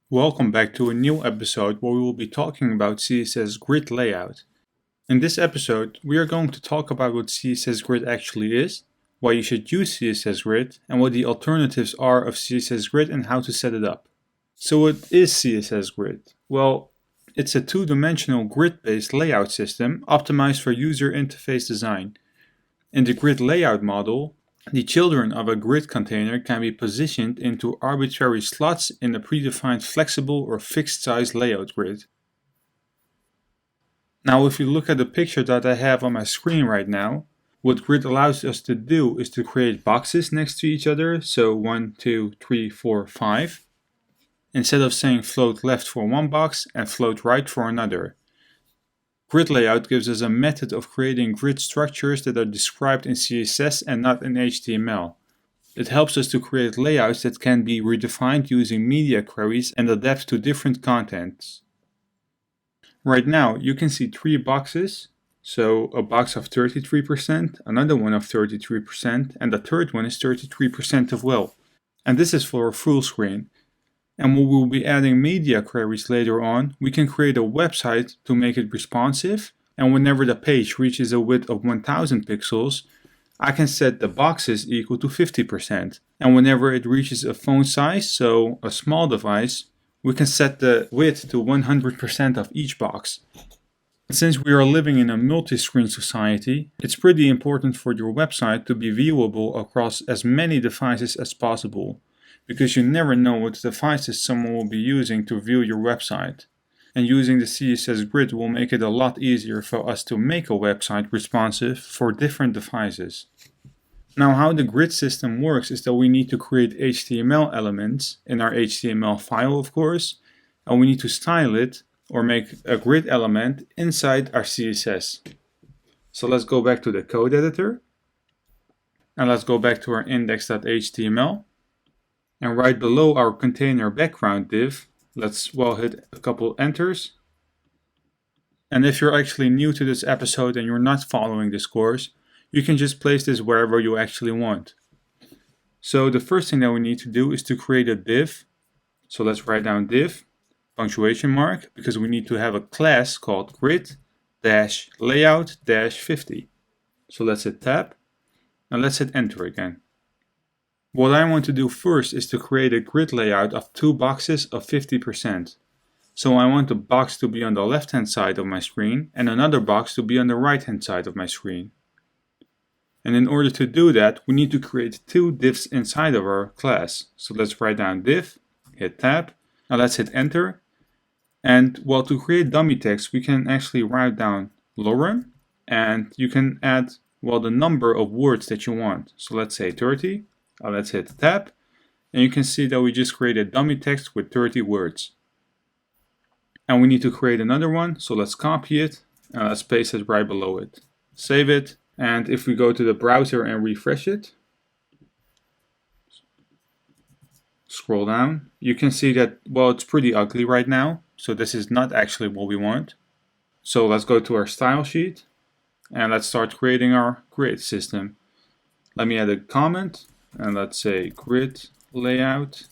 Welcome back to a new episode where we will be talking about CSS Grid layout. In this episode, we are going to talk about what CSS Grid actually is, why you should use CSS Grid, and what the alternatives are of CSS Grid and how to set it up. So what is CSS Grid? Well, it's a two-dimensional grid-based layout system optimized for user interface design. In the grid layout model, the children of a grid container can be positioned into arbitrary slots in a predefined flexible or fixed size layout grid. Now, if you look at the picture that I have on my screen right now, what grid allows us to do is to create boxes next to each other, so 1, 2, 3, 4, 5, instead of saying float left for one box and float right for another. Grid layout gives us a method of creating grid structures that are described in CSS and not in HTML. It helps us to create layouts that can be redefined using media queries and adapt to different contents. Right now, you can see three boxes. So a box of 33%, another one of 33%, and the third one is 33% as well. And this is for a full screen. And we will be adding media queries later on. We can create a website to make it responsive, and whenever the page reaches a width of 1000 pixels, I can set the boxes equal to 50%. And whenever it reaches a phone size, so a small device, we can set the width to 100% of each box. Since we are living in a multi-screen society, it's pretty important for your website to be viewable across as many devices as possible, because you never know what devices someone will be using to view your website. And using the CSS Grid will make it a lot easier for us to make a website responsive for different devices. Now, how the grid system works is that we need to create HTML elements in our HTML file, of course, and we need to style it or make a grid element inside our CSS. So let's go back to the code editor, and let's go back to our index.html. And right below our container background div, let's hit a couple enters. And if you're actually new to this episode and you're not following this course, you can just place this wherever you actually want. So the first thing that we need to do is to create a div. So let's write down div, punctuation mark, because we need to have a class called grid-layout-50. So let's hit tab, and let's hit enter again. What I want to do first is to create a grid layout of two boxes of 50%. So I want the box to be on the left hand side of my screen and another box to be on the right hand side of my screen. And in order to do that, we need to create two divs inside of our class. So let's write down div, hit tab, and let's hit enter. And to create dummy text, we can actually write down lorem, and you can add the number of words that you want. So let's say 30. Let's hit tab, and you can see that we just created dummy text with 30 words. And we need to create another one, so let's copy it and let's paste it right below it. Save it, and if we go to the browser and refresh it, scroll down, you can see that, it's pretty ugly right now, so this is not actually what we want. So let's go to our style sheet, and let's start creating our grid system. Let me add a comment. And let's say grid layout.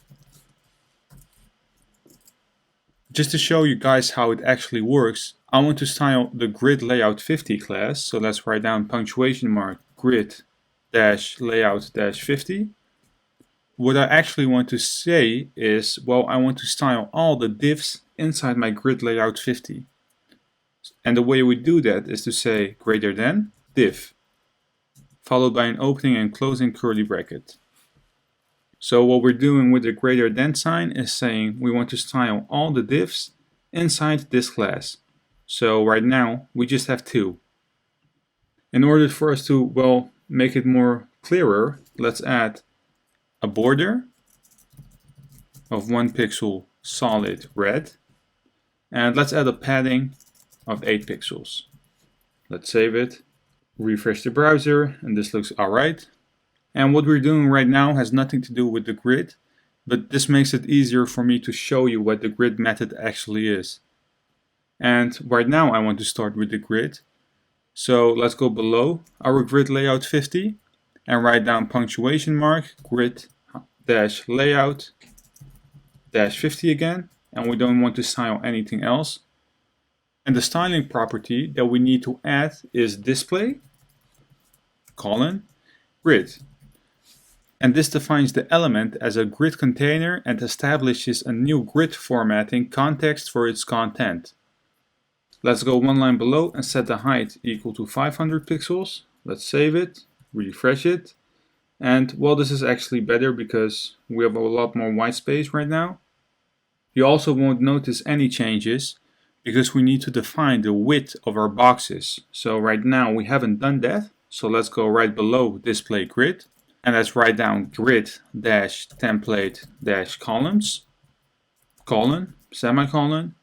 Just to show you guys how it actually works, I want to style the grid layout 50 class. So let's write down punctuation mark grid-layout-50. What I actually want to say is, I want to style all the divs inside my grid layout 50. And the way we do that is to say greater than div, followed by an opening and closing curly bracket. So what we're doing with the greater than sign is saying we want to style all the divs inside this class. So right now we just have two. In order for us to, make it more clearer, let's add a border of 1 pixel solid red, and let's add a padding of 8 pixels. Let's save it. Refresh the browser, and this looks alright. And what we're doing right now has nothing to do with the grid, but this makes it easier for me to show you what the grid method actually is. And right now I want to start with the grid. So let's go below our grid layout 50 and write down punctuation mark grid-layout-50 again, and we don't want to style anything else. And the styling property that we need to add is display, grid. And this defines the element as a grid container and establishes a new grid formatting context for its content. Let's go one line below and set the height equal to 500 pixels. Let's save it, refresh it. And well, this is actually better because we have a lot more white space right now. You also won't notice any changes because we need to define the width of our boxes. So right now we haven't done that. So let's go right below display grid and let's write down grid-template-columns, semicolon.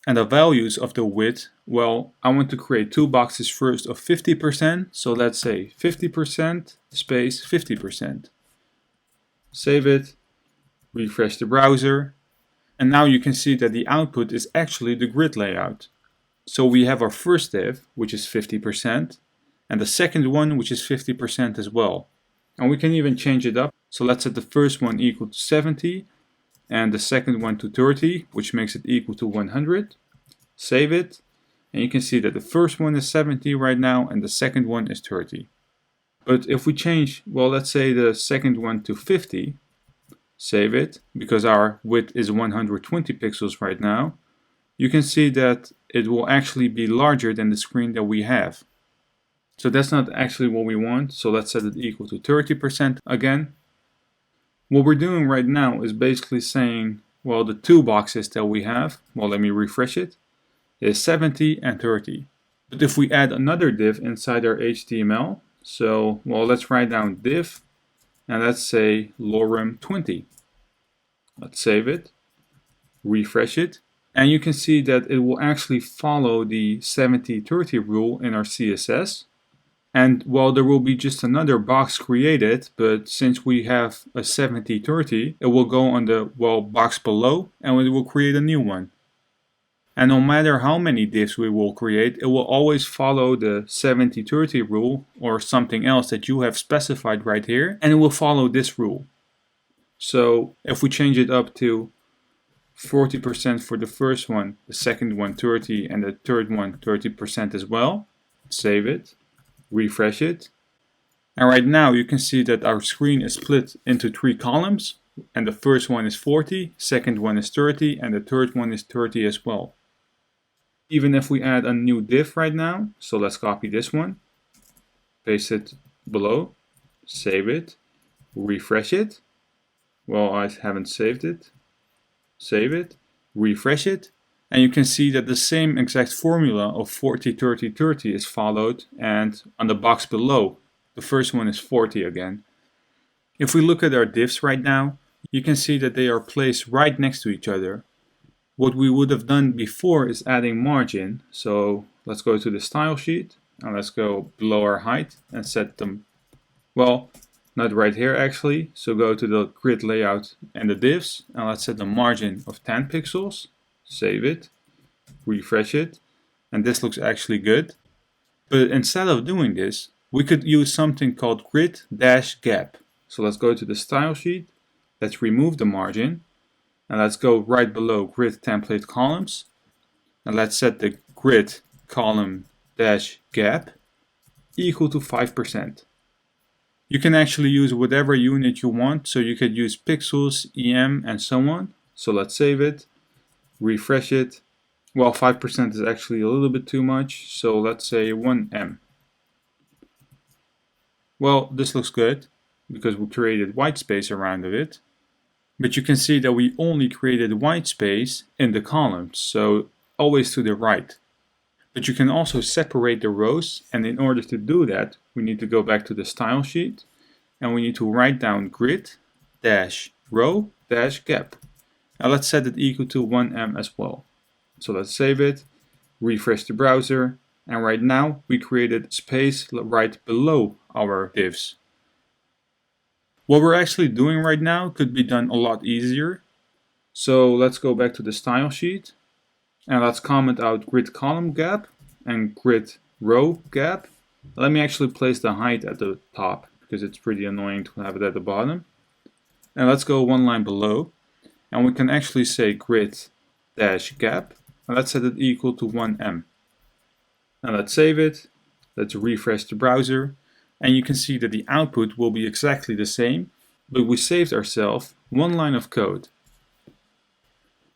And the values of the width, well, I want to create two boxes first of 50%. So let's say 50% space 50%. Save it, refresh the browser. And now you can see that the output is actually the grid layout. So we have our first div, which is 50%, and the second one, which is 50% as well. And we can even change it up. So let's set the first one equal to 70, and the second one to 30, which makes it equal to 100. Save it, and you can see that the first one is 70 right now, and the second one is 30. But if we change, well, let's say the second one to 50, save it, because our width is 120 pixels right now, you can see that it will actually be larger than the screen that we have. So that's not actually what we want, so let's set it equal to 30% again. What we're doing right now is basically saying, well, the two boxes that we have, well, let me refresh it, is 70 and 30. But if we add another div inside our HTML, so, well, let's write down div, and let's say lorem 20. Let's save it, refresh it, and you can see that it will actually follow the 70-30 rule in our CSS. And well, there will be just another box created, but since we have a 70-30, it will go on the, well, box below, and it will create a new one. And no matter how many divs we will create, it will always follow the 70-30 rule or something else that you have specified right here, and it will follow this rule. So if we change it up to 40% for the first one, the second one 30, and the third one 30% as well, save it, refresh it, and right now you can see that our screen is split into 3 columns, and the first one is 40, second one is 30, and the third one is 30 as well. Even if we add a new div right now, so let's copy this one, paste it below, save it, refresh it. Well, I haven't saved it. Save it, refresh it, and you can see that the same exact formula of 40, 30, 30 is followed, and on the box below, the first one is 40 again. If we look at our divs right now, you can see that they are placed right next to each other. What we would have done before is adding margin. So let's go to the style sheet, and let's go below our height and set them, well, not right here actually, so go to the grid layout and the divs, and let's set the margin of 10 pixels, save it, refresh it, and this looks actually good. But instead of doing this, we could use something called grid-gap. So let's go to the style sheet, let's remove the margin, and let's go right below grid template columns, and let's set the grid column-gap equal to 5%. You can actually use whatever unit you want, so you could use pixels, EM, and so on. So let's save it, refresh it. Well, 5% is actually a little bit too much, so let's say 1M. Well, this looks good, because we created white space around it. But you can see that we only created white space in the columns, so always to the right. But you can also separate the rows, and in order to do that, we need to go back to the style sheet, and we need to write down grid-row-gap. Now let's set it equal to 1M as well. So let's save it, refresh the browser, and right now we created space right below our divs. What we're actually doing right now could be done a lot easier. So let's go back to the style sheet, and let's comment out grid column gap and grid row gap. Let me actually place the height at the top because it's pretty annoying to have it at the bottom. And let's go one line below, And we can actually say grid-gap, and let's set it equal to 1m. Now let's save it, let's refresh the browser, and you can see that the output will be exactly the same, but we saved ourselves one line of code.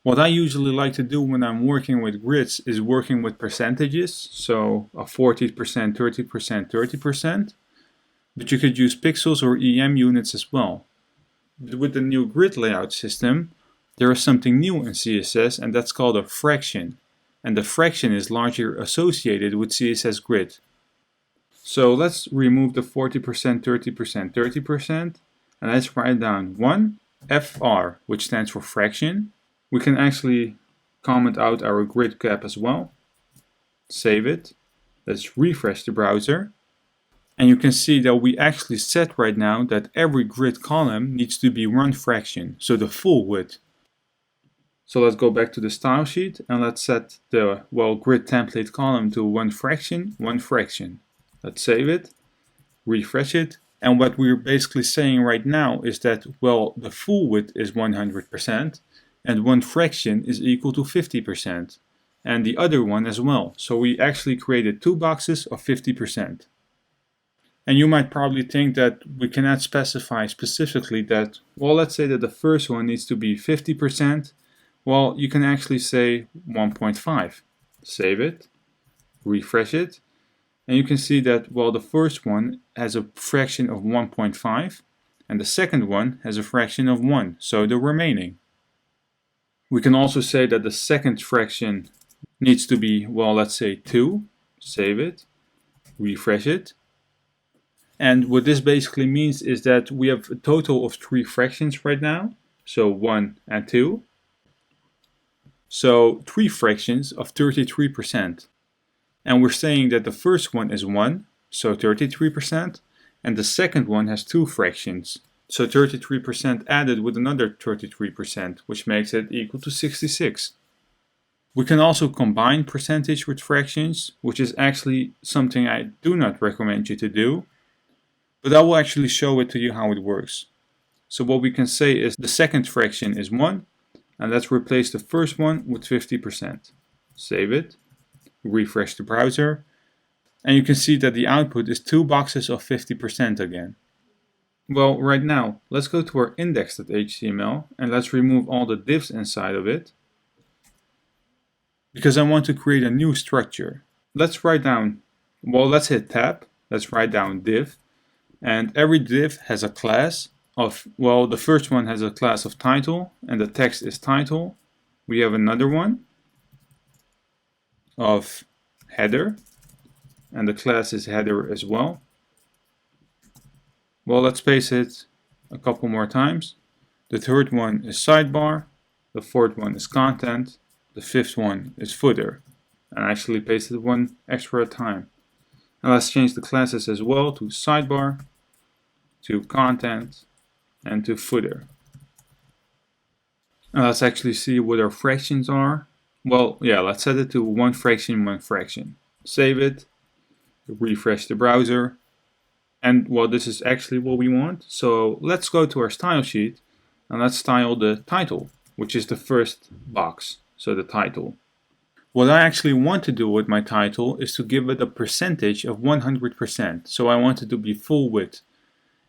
What I usually like to do when I'm working with grids is working with percentages, so a 40%, 30%, 30%, but you could use pixels or EM units as well. But with the new grid layout system, there is something new in CSS, and that's called a fraction. And the fraction is largely associated with CSS grid. So let's remove the 40%, 30%, 30%, and let's write down 1 FR, which stands for fraction. We can actually comment out our grid gap as well. Save it. Let's refresh the browser. And you can see that we actually set right now that every grid column needs to be 1 fraction, so the full width. So let's go back to the style sheet and let's set the grid template column to 1 fraction, 1 fraction. Let's save it, refresh it, and what we're basically saying right now is that the full width is 100% and 1 fraction is equal to 50%, and the other one as well. So we actually created 2 boxes of 50%. And you might probably think that we cannot specify specifically that, let's say that the first one needs to be 50%. Well, you can actually say 1.5. Save it, refresh it, and you can see that, the first one has a fraction of 1.5, and the second one has a fraction of 1, so the remaining. We can also say that the second fraction needs to be, let's say 2. Save it, refresh it. And what this basically means is that we have a total of 3 fractions right now, so 1 and 2. So 3 fractions of 33%. And we're saying that the first one is 1, so 33%, and the second one has 2 fractions. So 33% added with another 33%, which makes it equal to 66. We can also combine percentage with fractions, which is actually something I do not recommend you to do, but I will actually show it to you how it works. So what we can say is the second fraction is 1, and let's replace the first one with 50%. Save it, refresh the browser, and you can see that the output is 2 boxes of 50% again. Well, right now, let's go to our index.html and let's remove all the divs inside of it, because I want to create a new structure. Let's write down, let's hit tab, let's write down div, and every div has a class of, the first one has a class of title, and the text is title. We have another one of header, and the class is header as well. Let's paste it a couple more times. The third one is sidebar, the fourth one is content, the fifth one is footer, and I actually pasted one extra time. Now let's change the classes as well to sidebar, to content, and to footer. Now let's actually see what our fractions are. Let's set it to 1 fraction, 1 fraction. Save it, refresh the browser, and this is actually what we want. So let's go to our style sheet and let's style the title, which is the first box, so the title. What I actually want to do with my title is to give it a percentage of 100%, so I want it to be full width.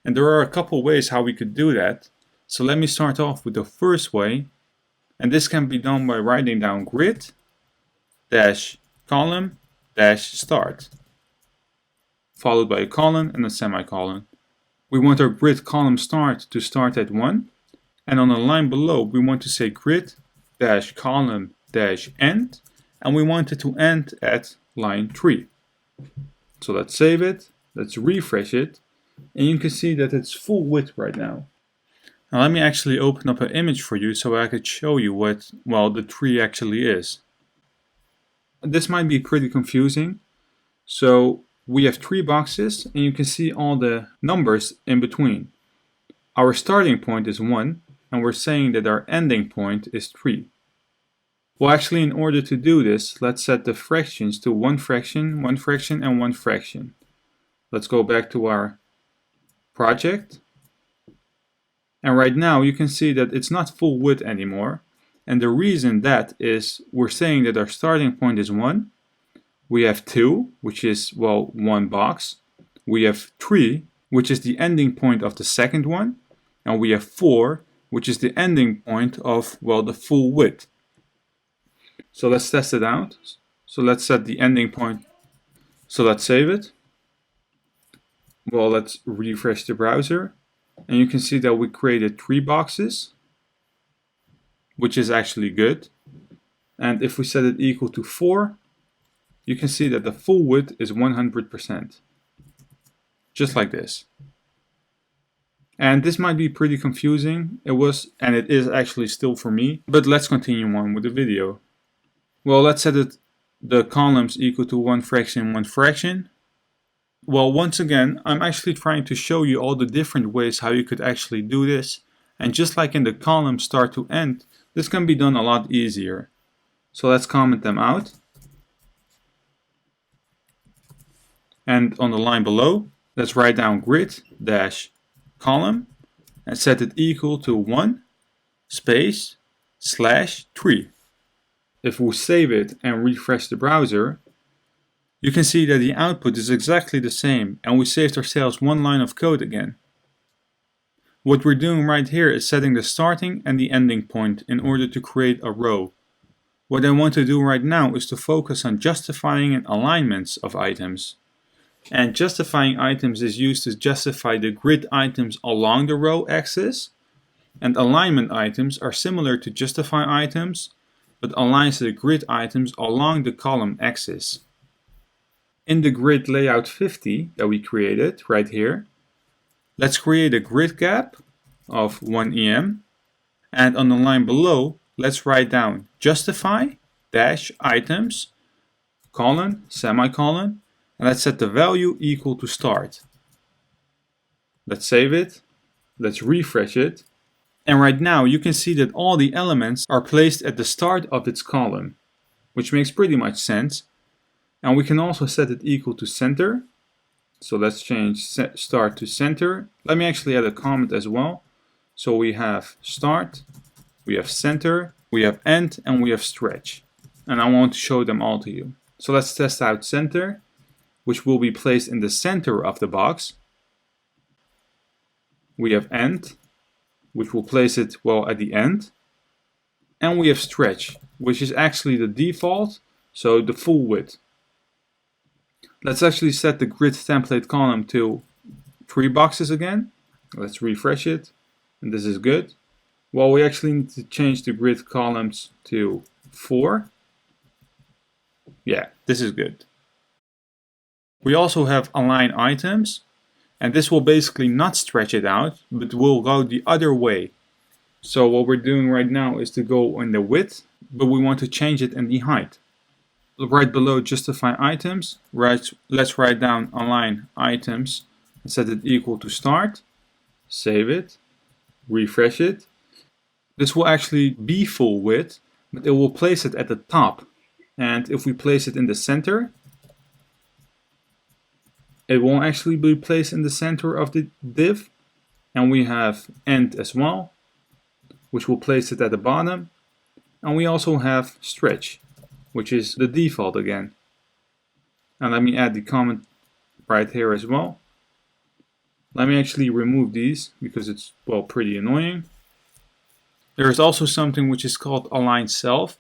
And there are a couple ways how we could do that. So let me start off with the first way. And this can be done by writing down grid dash column dash start, followed by a colon and a semicolon. We want our grid column start to start at 1. And on the line below, we want to say grid dash column dash end. And we want it to end at line 3. So let's save it. Let's refresh it. And you can see that it's full width right now. Now let me actually open up an image for you so I could show you what, the tree actually is. This might be pretty confusing. So we have 3 boxes and you can see all the numbers in between. Our starting point is 1 and we're saying that our ending point is 3. Well, actually, in order to do this, let's set the fractions to 1 fraction, 1 fraction, and 1 fraction. Let's go back to our project. And right now you can see that it's not full width anymore. And the reason that is we're saying that our starting point is 1. We have 2, which is, well, 1 box. We have 3, which is the ending point of the second one. And we have 4, which is the ending point of, well, the full width. So let's test it out. So let's set the ending point. So let's save it. Well, let's refresh the browser. And you can see that we created 3 boxes, which is actually good. And if we set it equal to 4, you can see that the full width is 100%. Just like this. And this might be pretty confusing. It was, and it is actually still for me. But let's continue on with the video. Well, let's set it the columns equal to 1 fraction, 1 fraction. Well, once again, I'm actually trying to show you all the different ways how you could actually do this. And just like in the column start to end, this can be done a lot easier. So let's comment them out. And on the line below, let's write down grid dash column and set it equal to 1 space slash 3. If we save it and refresh the browser, you can see that the output is exactly the same and we saved ourselves 1 line of code again. What we're doing right here is setting the starting and the ending point in order to create a row. What I want to do right now is to focus on justifying and alignments of items. And justifying items is used to justify the grid items along the row axis. And alignment items are similar to justify items, but aligns the grid items along the column axis. In the grid layout 50 that we created right here, let's create a grid gap of 1 em. And on the line below, let's write down justify dash items colon semicolon. And let's set the value equal to start. Let's save it. Let's refresh it. And right now you can see that all the elements are placed at the start of its column, which makes pretty much sense. And we can also set it equal to center. So let's change start to center. Let me actually add a comment as well. So we have start, we have center, we have end, and we have stretch. And I want to show them all to you. So let's test out center, which will be placed in the center of the box. We have end, which will place it, well, at the end. And we have stretch, which is actually the default, so the full width. Let's actually set the grid template column to 3 boxes again. Let's refresh it, and this is good. Well, we actually need to change the grid columns to 4. Yeah, this is good. We also have align items, and this will basically not stretch it out, but will go the other way. So what we're doing right now is to go in the width, but we want to change it in the height. Right below justify items, let's write down align items and set it equal to start. Save it, refresh it. This will actually be full width, but it will place it at the top. And if we place it in the center, it won't actually be placed in the center of the div. And we have end as well, which will place it at the bottom. And we also have stretch, which is the default again. And let me add the comment right here as well. Let me actually remove these because it's, well, pretty annoying. There is also something which is called align self,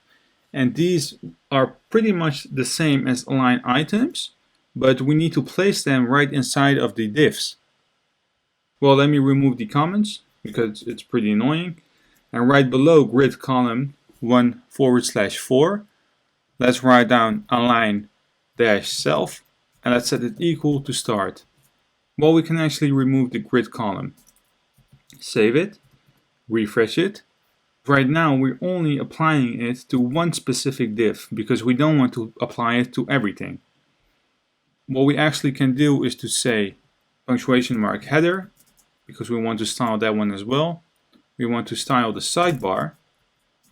and these are pretty much the same as align items, but we need to place them right inside of the divs. Well, let me remove the comments because it's pretty annoying. And right below grid column 1/4, let's write down align dash self and let's set it equal to start. Well, we can actually remove the grid column. Save it, refresh it. Right now we're only applying it to one specific div because we don't want to apply it to everything. What we actually can do is to say punctuation mark header, because we want to style that one as well. We want to style the sidebar.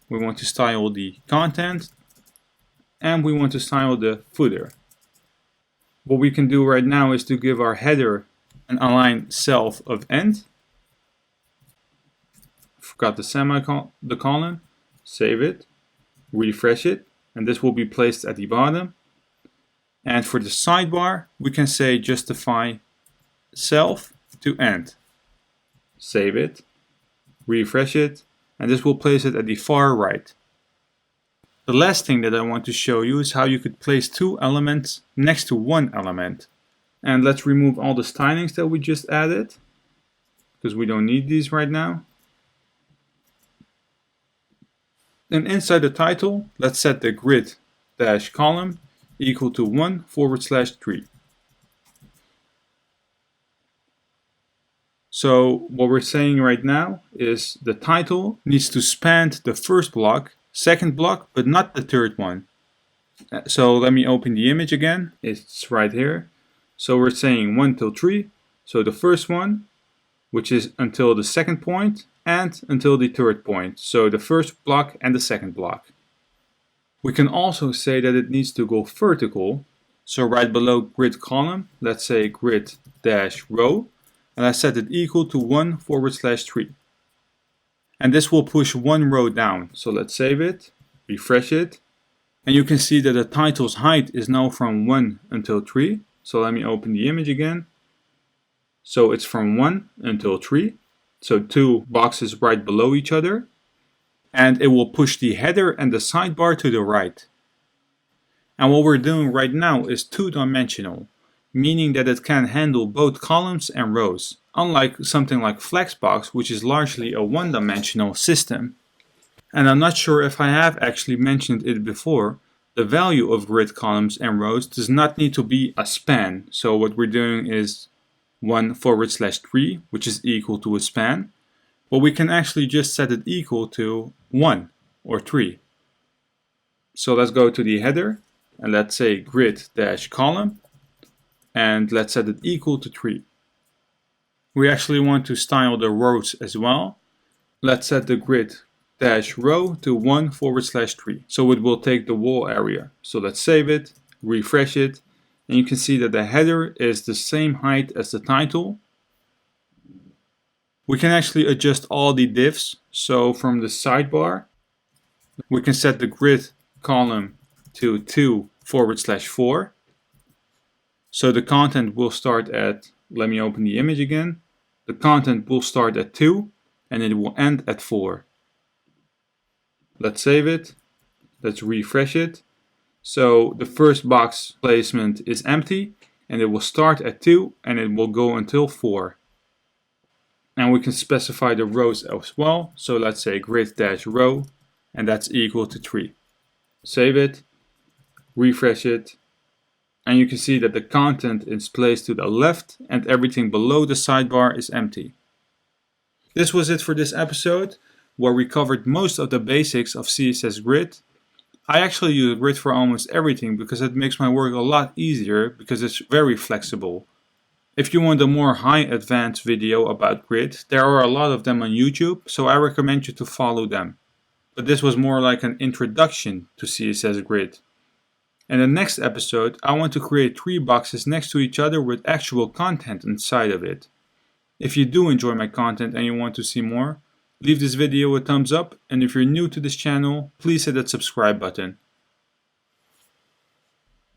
We want to style the content. And we want to style the footer. What we can do right now is to give our header an align self of end. forgot the colon, save it, refresh it, and this will be placed at the bottom. And for the sidebar, we can say justify self to end. Save it, refresh it, and this will place it at the far right. The last thing that I want to show you is how you could place two elements next to one element. And let's remove all the stylings that we just added, because we don't need these right now. And inside the title, let's set the grid-column equal to 1/3. So what we're saying right now is the title needs to span the first block, second block, but not the third one. So let me open the image again. It's right here. So we're saying 1 till 3. So the first one, which is until the second point, and until the third point. So the first block and the second block. We can also say that it needs to go vertical. So right below grid column, let's say grid-row, and I set it equal to 1/3. And this will push one row down. So let's save it, refresh it, and you can see that the title's height is now from 1 until 3. So let me open the image again. So it's from 1 until 3. So two boxes right below each other. And it will push the header and the sidebar to the right. And what we're doing right now is two-dimensional, meaning that it can handle both columns and rows, unlike something like Flexbox, which is largely a one-dimensional system. And I'm not sure if I have actually mentioned it before, the value of grid columns and rows does not need to be a span. So what we're doing is 1/3, which is equal to a span. But we can actually just set it equal to 1 or 3. So let's go to the header and let's say grid-column and let's set it equal to 3. We actually want to style the rows as well. Let's set the grid-row to 1/3. So it will take the wall area. So let's save it, refresh it, and you can see that the header is the same height as the title. We can actually adjust all the divs. So from the sidebar, we can set the grid column to 2/4. So the content will start at, let me open the image again. The content will start at 2 and it will end at 4. Let's save it. Let's refresh it. So the first box placement is empty and it will start at 2 and it will go until 4. And we can specify the rows as well. So let's say grid-row, and that's equal to 3. Save it, refresh it, and you can see that the content is placed to the left and everything below the sidebar is empty. This was it for this episode, where we covered most of the basics of CSS Grid. I actually use Grid for almost everything because it makes my work a lot easier because it's very flexible. If you want a more high advanced video about Grid, there are a lot of them on YouTube, so I recommend you to follow them. But this was more like an introduction to CSS Grid. In the next episode, I want to create 3 boxes next to each other with actual content inside of it. If you do enjoy my content and you want to see more, leave this video a thumbs up, and if you're new to this channel, please hit that subscribe button.